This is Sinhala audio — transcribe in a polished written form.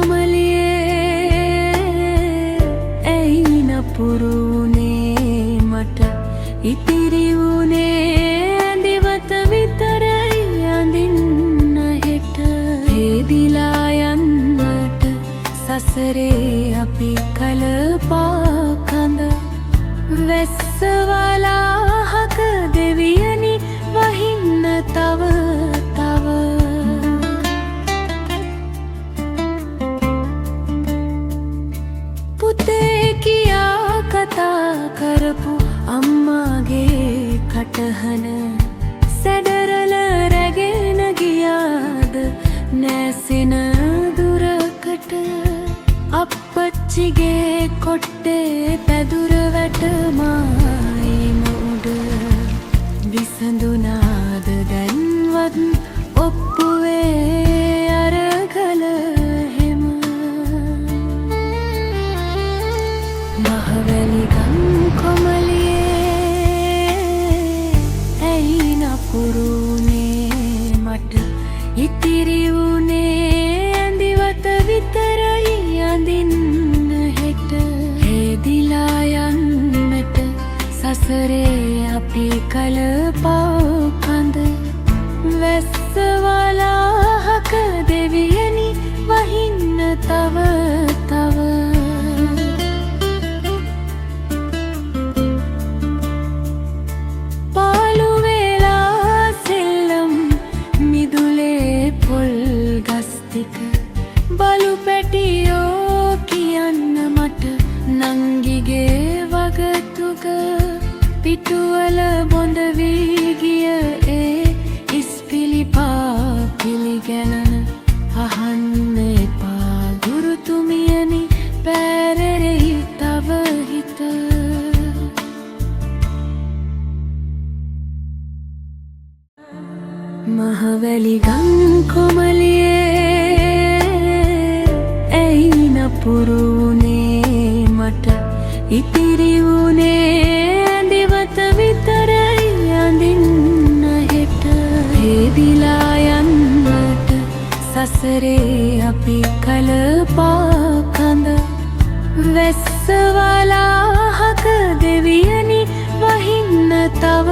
කොමලියේ ඇයි නපුරු වුනේ මට ඉතිරි වුනේ ඇඳිවත විතරයි අඳින්න හෙට හේදිලා යන්නට සසරේ අපි කලපා කඳ වැස්සවලාහක දෙවියනි වහින්න තව තව පුතේ කියා කතා කරපු අම්මාගේ කටහන සැඩරල රැගෙන ගියාද නැසෙන දුරකට අප්පච්චිගේ කොට්ටේ පැදුර වැටමායි මුඩ විසඳුනාද දැන්වත් ඔප්පුවේ අරගල හෙම මහවැලි ගම් කොමලියේ ඇයි නපුරු වුනේ මට ඉතිරි වුනේ ඇඳිවත විතරයි අඳින්න හෙට හේදිලා යන්නට සසරේ අපි කලපා කඳ වැස්සවලාහක දෙවියනි වහින්න තව තව පාළු වෙලා සෙල්ලම් මිදුලේ පොල් ගස් ටික බලු පැටියෝ කියන්න මට නංගිගේ වගතුක පිටුවල බොඳ වී ගිය ඒ ඉස්පිලිපා පිළිගැනන අහන්න එපා ගුරුතුමියනි පැරෙයි තව හිත මහවැලි ගම් කොමලියේ ඇයි නපුරු වුනේ මට ඉතිරි වුනේ ඇඳිවත විතරයි අඳින්න හෙට හේදිලා යන්නට සසරේ අපි කලපා කඳ වැස්සවලාහක දෙවියනි වහින්න තව